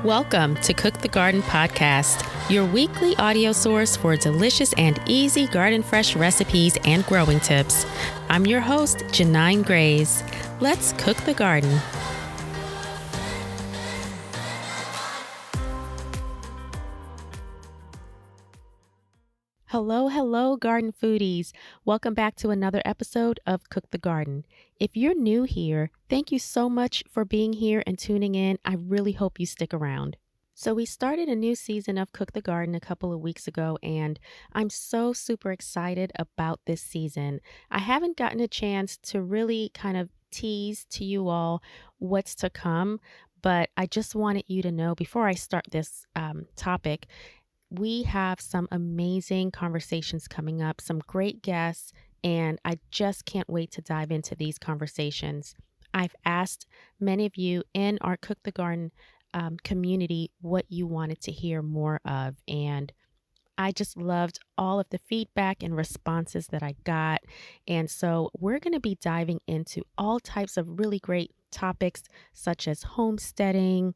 Welcome to Cook the Garden Podcast, your weekly audio source for delicious and easy garden fresh recipes and growing tips. I'm your host, Ginain. Let's cook the garden. Hello, garden foodies. Welcome back to another episode of Cook the Garden. If you're new here, thank you so much for being here and tuning in. I really hope you stick around. So we started a new season of Cook the Garden a couple of weeks ago, and I'm so super excited about this season. I haven't gotten a chance to really kind of tease to you all what's to come, but I just wanted you to know before I start this topic, we have some amazing conversations coming up, some great guests, and I just can't wait to dive into these conversations. I've asked many of you in our Cook the Garden community what you wanted to hear more of, and I just loved all of the feedback and responses that I got. And so we're going to be diving into all types of really great topics such as homesteading,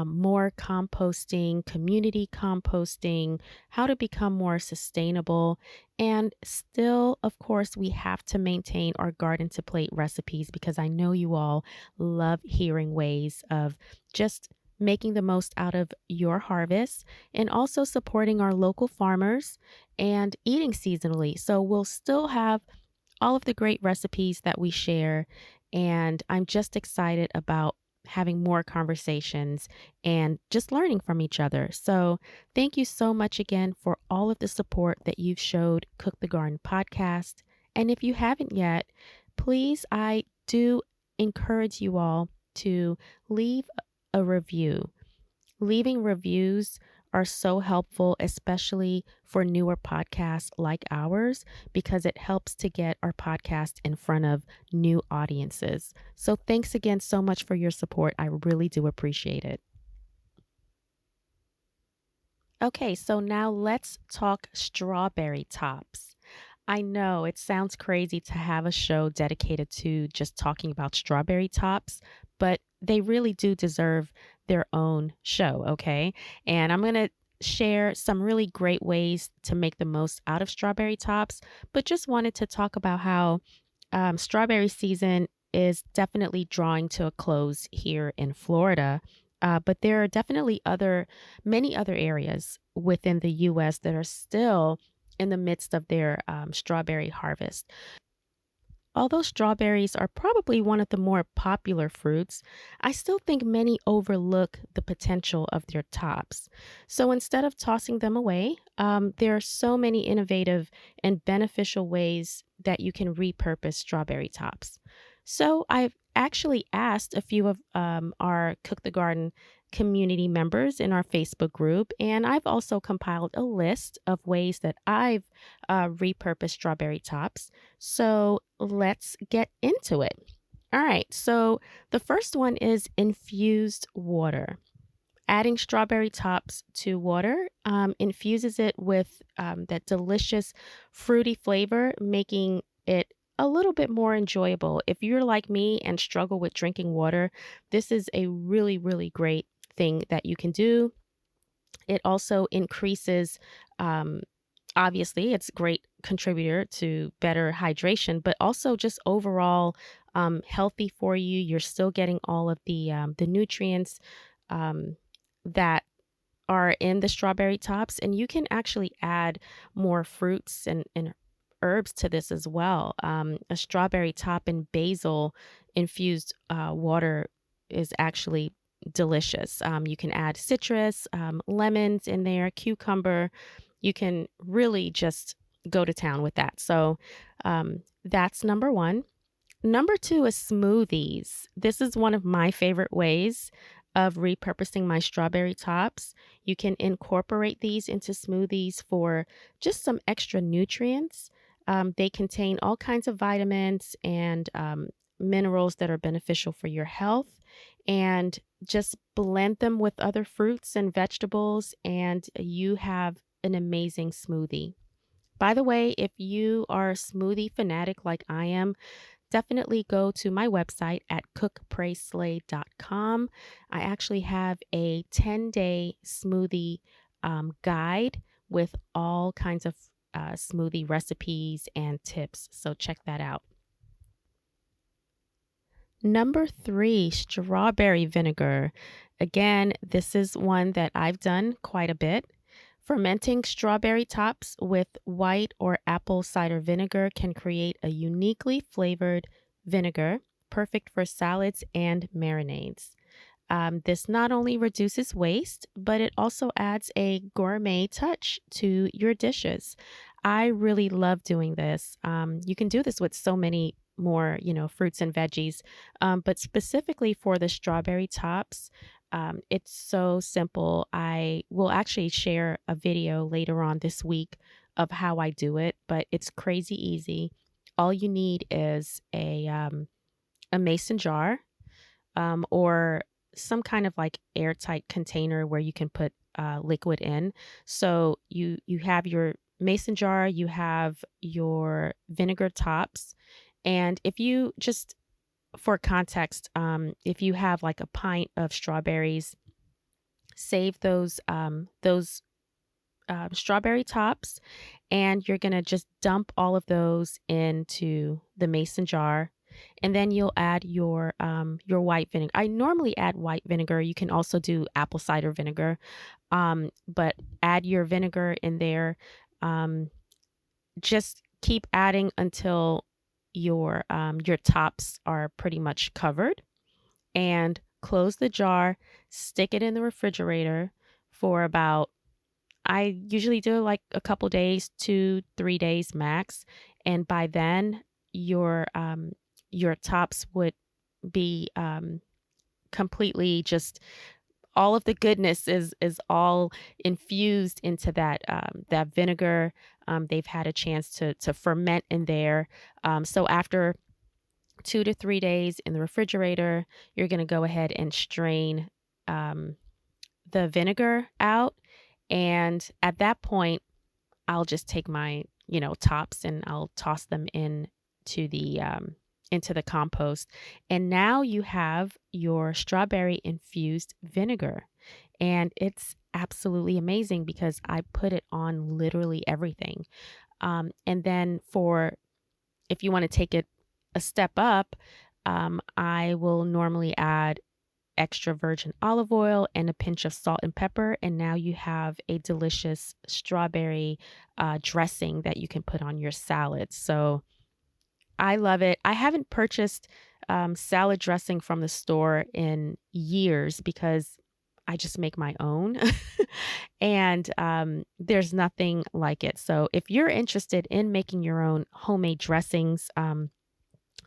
more composting, community composting, how to become more sustainable. And still, of course, we have to maintain our garden to plate recipes because I know you all love hearing ways of just making the most out of your harvest and also supporting our local farmers and eating seasonally. So we'll still have all of the great recipes that we share. And I'm just excited about having more conversations and just learning from each other. So thank you so much again for all of the support that you've showed Cook the Garden podcast. And if you haven't yet, please, I do encourage you all to leave a review. Leaving reviews are so helpful, especially for newer podcasts like ours, because it helps to get our podcast in front of new audiences. So thanks again so much for your support. I really do appreciate it. Okay, so now let's talk strawberry tops. I know it sounds crazy to have a show dedicated to just talking about strawberry tops, but they really do deserve their own show, okay? And I'm going to share some really great ways to make the most out of strawberry tops, but just wanted to talk about how strawberry season is definitely drawing to a close here in Florida. But there are definitely many other areas within the U.S. that are still in the midst of their strawberry harvest. Although strawberries are probably one of the more popular fruits, I still think many overlook the potential of their tops. So instead of tossing them away, there are so many innovative and beneficial ways that you can repurpose strawberry tops. So I've actually asked a few of our Cook the Garden community members in our Facebook group, and I've also compiled a list of ways that I've repurposed strawberry tops. So let's get into it. All right, so the first one is infused water. Adding strawberry tops to water infuses it with that delicious fruity flavor, making it a little bit more enjoyable. If you're like me and struggle with drinking water, this is a really, really great thing that you can do. It also increases, obviously, it's a great contributor to better hydration, but also just overall healthy for you. You're still getting all of the nutrients that are in the strawberry tops, and you can actually add more fruits and herbs to this as well. A strawberry top and basil infused water is actually delicious. You can add citrus, lemons in there, cucumber. You can really just go to town with that. So that's number one. Number two is smoothies. This is one of my favorite ways of repurposing my strawberry tops. You can incorporate these into smoothies for just some extra nutrients. They contain all kinds of vitamins and minerals that are beneficial for your health, and just blend them with other fruits and vegetables, and you have an amazing smoothie. By the way, if you are a smoothie fanatic like I am, definitely go to my website at cookprayslay.com. I actually have a 10-day smoothie guide with all kinds of smoothie recipes and tips. So check that out. Number three, strawberry vinegar. Again, this is one that I've done quite a bit. Fermenting strawberry tops with white or apple cider vinegar can create a uniquely flavored vinegar, perfect for salads and marinades. This not only reduces waste, but it also adds a gourmet touch to your dishes. I really love doing this. You can do this with so many more, fruits and veggies, but specifically for the strawberry tops, it's so simple. I will actually share a video later on this week of how I do it, but it's crazy easy. All you need is a mason jar or some kind of like airtight container where you can put liquid in. So you have your mason jar, you have your vinegar tops, and if you just for context, if you have like a pint of strawberries, save those strawberry tops, and you're gonna just dump all of those into the mason jar, and then you'll add your white vinegar. I normally add white vinegar. You can also do apple cider vinegar, but add your vinegar in there. Um, just keep adding until your tops are pretty much covered, and close the jar. Stick it in the refrigerator for about I usually do like a couple days, 2, 3 days max, and by then your tops would be completely just all of the goodness is all infused into that vinegar. They've had a chance to ferment in there. So after 2 to 3 days in the refrigerator, you're going to go ahead and strain um, the vinegar out. And at that point, I'll just take my, tops and I'll toss them into the compost. And now you have your strawberry infused vinegar. And it's absolutely amazing because I put it on literally everything. And then if you want to take it a step up, I will normally add extra virgin olive oil and a pinch of salt and pepper. And now you have a delicious strawberry dressing that you can put on your salad. So I love it. I haven't purchased salad dressing from the store in years because I just make my own. And there's nothing like it. So if you're interested in making your own homemade dressings,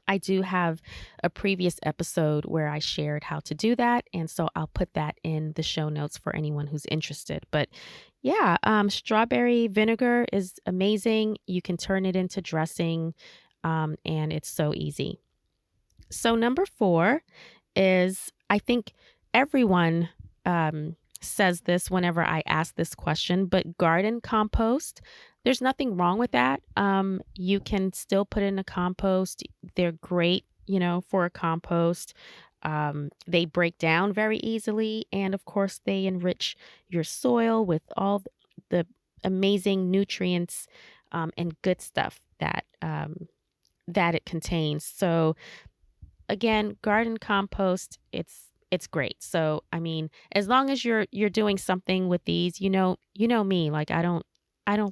I do have a previous episode where I shared how to do that. And so I'll put that in the show notes for anyone who's interested. But yeah, strawberry vinegar is amazing. You can turn it into dressing, and it's so easy. So, number four is I think everyone says this whenever I ask this question, but garden compost, there's nothing wrong with that. You can still put in a compost. They're great, for a compost. They break down very easily. And of course, they enrich your soil with all the amazing nutrients and good stuff that it contains. So, again, garden compost, it's great. So, I mean, as long as you're doing something with these, you know me, like I don't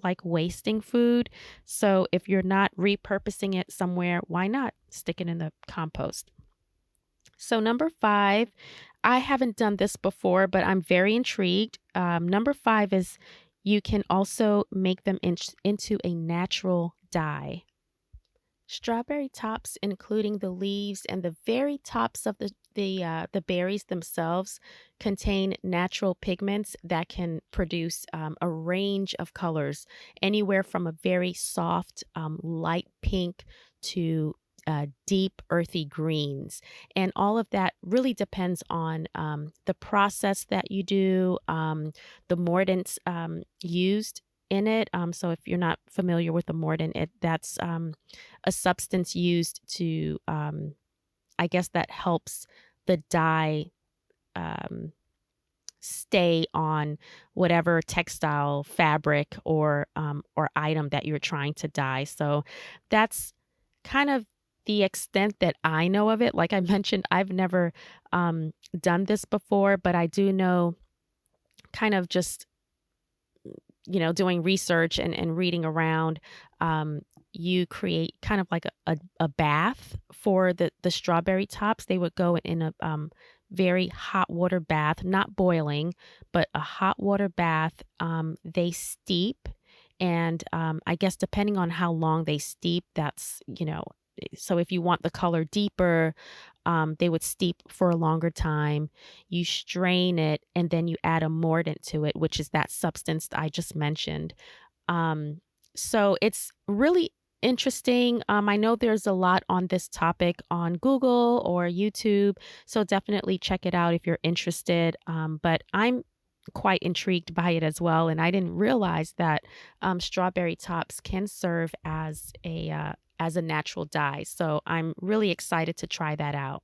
like wasting food. So, if you're not repurposing it somewhere, why not stick it in the compost? So, number five, I haven't done this before, but I'm very intrigued. Number five is you can also make them into a natural dye. Strawberry tops, including the leaves and the very tops of the berries themselves, contain natural pigments that can produce a range of colors, anywhere from a very soft, light pink to deep, earthy greens. And all of that really depends on the process that you do, the mordants used. in it. So if you're not familiar with a mordant, that's a substance used to, I guess, that helps the dye um, stay on whatever textile, fabric, or item that you're trying to dye. So that's kind of the extent that I know of it. Like I mentioned, I've never done this before, but I do know, kind of just, doing research and reading around, um, you create kind of like a bath for the strawberry tops. They would go in a very hot water bath, not boiling, but a hot water bath. They steep, and I guess depending on how long they steep, so if you want the color deeper, they would steep for a longer time. You strain it, and then you add a mordant to it, which is that substance that I just mentioned. Um, so it's really interesting. I know there's a lot on this topic on Google or YouTube, so definitely check it out if you're interested. But I'm quite intrigued by it as well, and I didn't realize that strawberry tops can serve as a natural dye. So I'm really excited to try that out.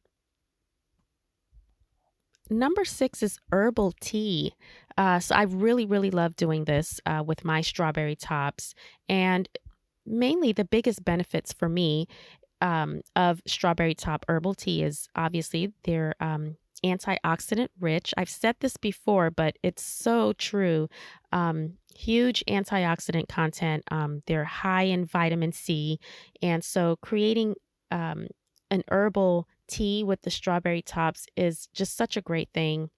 Number 6 is herbal tea. So I really, really love doing this with my strawberry tops. And mainly the biggest benefits for me of strawberry top herbal tea is obviously they're antioxidant rich. I've said this before, but it's so true. Huge antioxidant content. They're high in vitamin C. And so creating an herbal tea with the strawberry tops is just such a great thing.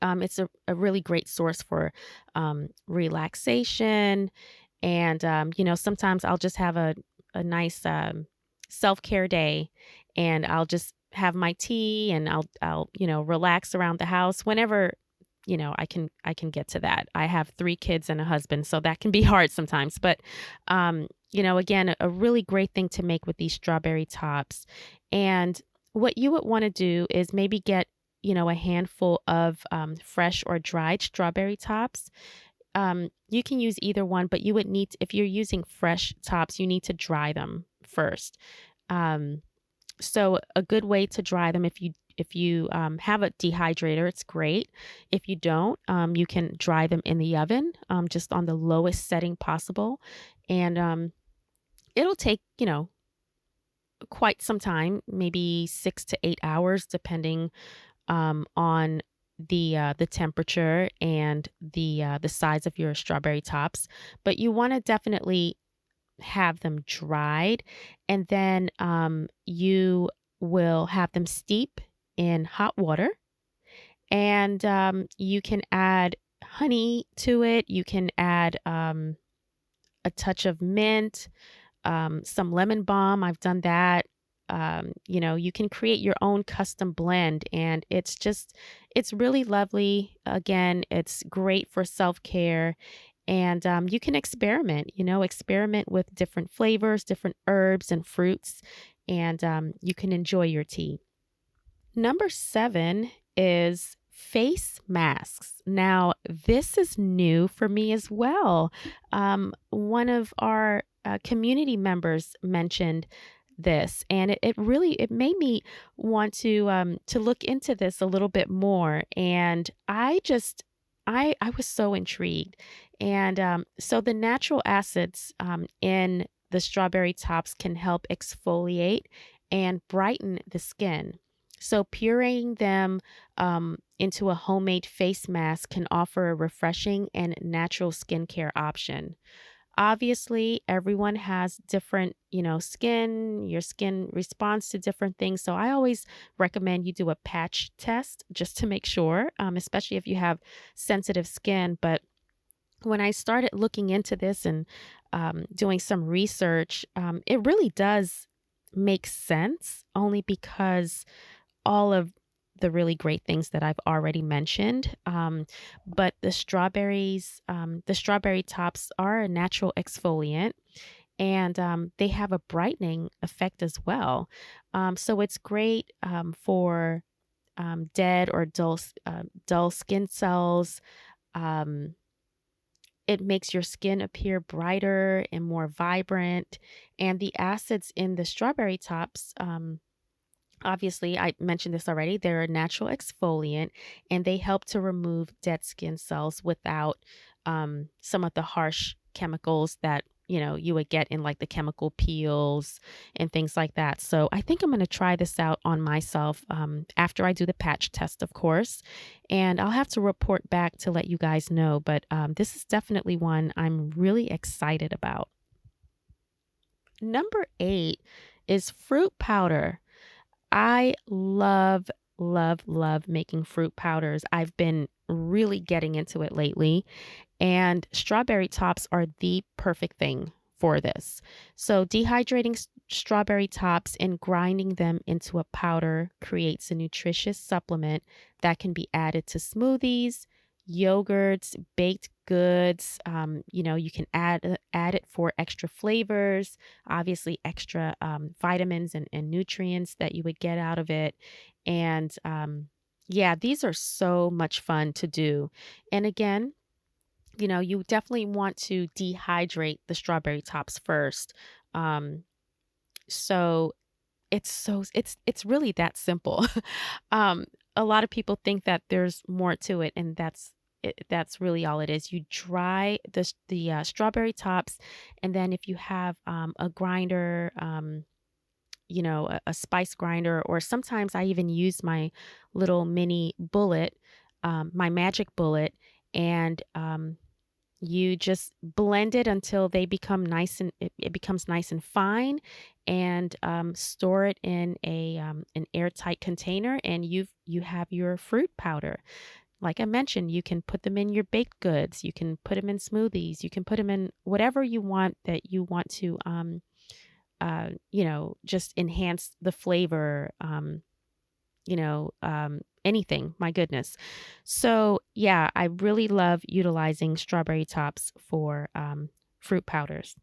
It's a really great source for relaxation. And, sometimes I'll just have a nice self care day, and I'll just have my tea, and I'll relax around the house whenever. I can get to that. I have 3 kids and a husband, so that can be hard sometimes. But, again, a really great thing to make with these strawberry tops. And what you would want to do is maybe get, a handful of fresh or dried strawberry tops. You can use either one, but you would need if you're using fresh tops, you need to dry them first. Um, so a good way to dry them, if you have a dehydrator, it's great. If you don't, you can dry them in the oven, just on the lowest setting possible, and it'll take quite some time, maybe 6 to 8 hours, depending on the temperature and the size of your strawberry tops. But you want to definitely have them dried, and then you will have them steep in hot water, and you can add honey to it. You can add a touch of mint, some lemon balm. I've done that. You can create your own custom blend, and it's really lovely. Again, it's great for self care, and you can experiment with different flavors, different herbs and fruits, and you can enjoy your tea. Number 7 is face masks. Now, this is new for me as well. One of our community members mentioned this, and it made me want to look into this a little bit more. And I was so intrigued. And so the natural acids in the strawberry tops can help exfoliate and brighten the skin. So pureeing them into a homemade face mask can offer a refreshing and natural skincare option. Obviously, everyone has different, skin. Your skin responds to different things. So I always recommend you do a patch test just to make sure, especially if you have sensitive skin. But when I started looking into this and doing some research, it really does make sense, only because all of the really great things that I've already mentioned. But the strawberry tops are a natural exfoliant, and they have a brightening effect as well. So it's great for dead or dull skin cells. Um, It makes your skin appear brighter and more vibrant. And the acids in the strawberry tops, obviously, I mentioned this already. They're a natural exfoliant and they help to remove dead skin cells without some of the harsh chemicals that you would get in like the chemical peels and things like that. So I think I'm going to try this out on myself after I do the patch test, of course. And I'll have to report back to let you guys know. But this is definitely one I'm really excited about. Number 8 is fruit powder. I love, love, love making fruit powders. I've been really getting into it lately, and strawberry tops are the perfect thing for this. So, dehydrating strawberry tops and grinding them into a powder creates a nutritious supplement that can be added to smoothies, yogurts, baked goods. You can add it for extra flavors, obviously extra vitamins and nutrients that you would get out of it. And yeah, these are so much fun to do. And again, you definitely want to dehydrate the strawberry tops first. Um, so it's really that simple. um, a lot of people think that there's more to it, and that's really all it is. You dry the strawberry tops, and then if you have a grinder, a spice grinder, or sometimes I even use my little mini bullet, my magic bullet, and you just blend it until they become it becomes nice and fine, and store it in an airtight container, and you have your fruit powder. Like I mentioned, you can put them in your baked goods, you can put them in smoothies, you can put them in whatever you want that you want to just enhance the flavor. Anything, my goodness. So, yeah, I really love utilizing strawberry tops for fruit powders.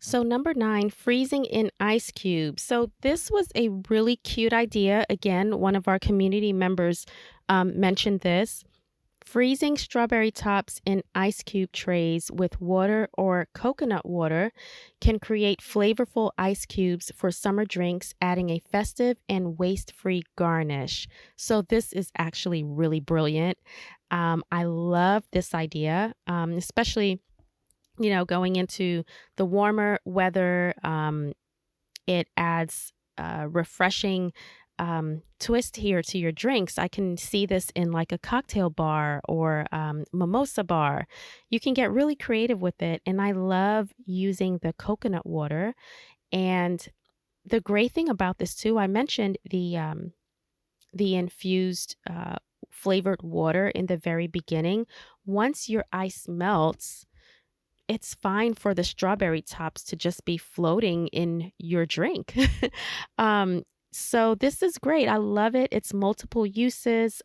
So, number 9, freezing in ice cubes. So, this was a really cute idea. Again, one of our community members mentioned this. Freezing strawberry tops in ice cube trays with water or coconut water can create flavorful ice cubes for summer drinks, adding a festive and waste free garnish. So, this is actually really brilliant. I love this idea, especially, going into the warmer weather. It adds a refreshing twist here to your drinks. I can see this in like a cocktail bar or mimosa bar. You can get really creative with it. And I love using the coconut water. And the great thing about this too, I mentioned the infused flavored water in the very beginning. Once your ice melts, it's fine for the strawberry tops to just be floating in your drink. um, so this is great. I love it. It's multiple uses,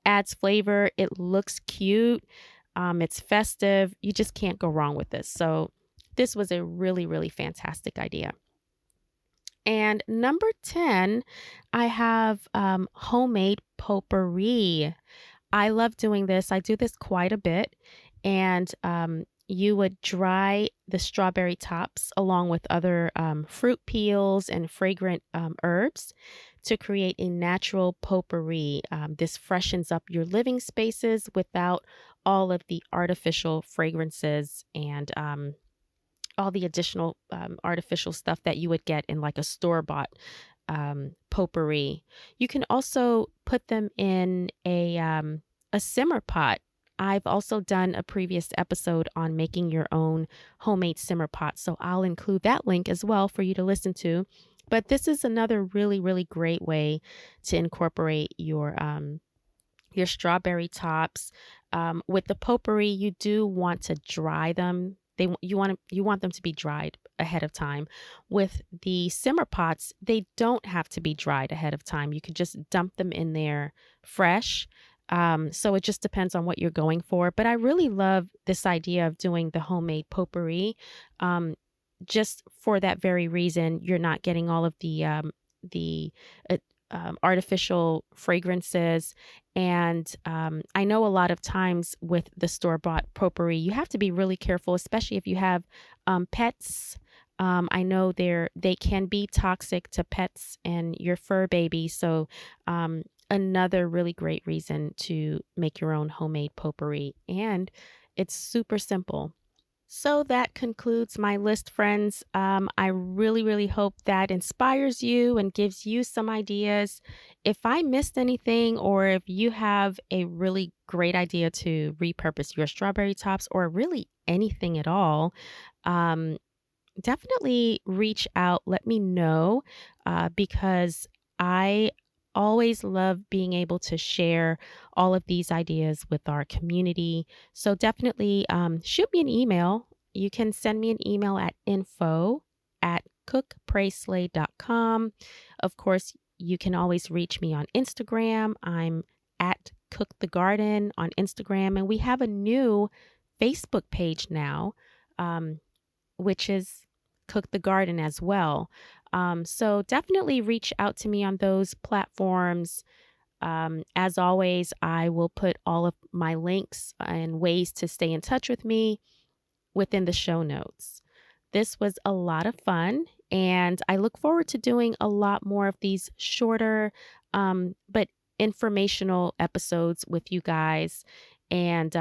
adds flavor. It looks cute. It's festive. You just can't go wrong with this. So this was a really, really fantastic idea. And number 10, I have homemade potpourri. I love doing this. I do this quite a bit. And you would dry the strawberry tops along with other fruit peels and fragrant herbs to create a natural potpourri. This freshens up your living spaces without all of the artificial fragrances and all the additional artificial stuff that you would get in like a store-bought potpourri. You can also put them in a simmer pot. I've also done a previous episode on making your own homemade simmer pot, so I'll include that link as well for you to listen to. But this is another really, really great way to incorporate your strawberry tops. With the potpourri, you do want to dry them. You want them to be dried ahead of time. With the simmer pots, they don't have to be dried ahead of time. You could just dump them in there fresh. So it just depends on what you're going for. But I really love this idea of doing the homemade potpourri. Just for that very reason, you're not getting all of the uh, artificial fragrances. And I know a lot of times with the store bought potpourri, you have to be really careful, especially if you have pets. I know they can be toxic to pets and your fur baby. So, another really great reason to make your own homemade potpourri. And it's super simple. So that concludes my list, friends. I really, really hope that inspires you and gives you some ideas. If I missed anything, or if you have a really great idea to repurpose your strawberry tops, or really anything at all, um, definitely reach out. Let me know because I always love being able to share all of these ideas with our community. So definitely shoot me an email. You can send me an email at info@cookprayslay.com. Of course, you can always reach me on Instagram. I'm at Cook the Garden on Instagram, and we have a new Facebook page now. Which is Cook the Garden as well. So definitely reach out to me on those platforms. As always, I will put all of my links and ways to stay in touch with me within the show notes. This was a lot of fun, and I look forward to doing a lot more of these shorter, but informational episodes with you guys. And,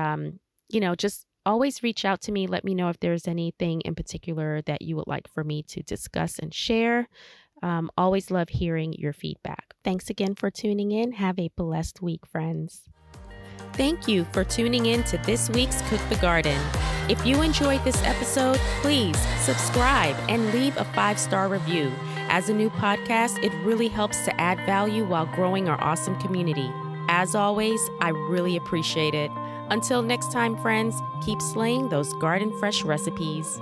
just always reach out to me. Let me know if there's anything in particular that you would like for me to discuss and share. Always love hearing your feedback. Thanks again for tuning in. Have a blessed week, friends. Thank you for tuning in to this week's Cook the Garden. If you enjoyed this episode, please subscribe and leave a 5-star review. As a new podcast, it really helps to add value while growing our awesome community. As always, I really appreciate it. Until next time, friends, keep slaying those garden fresh recipes.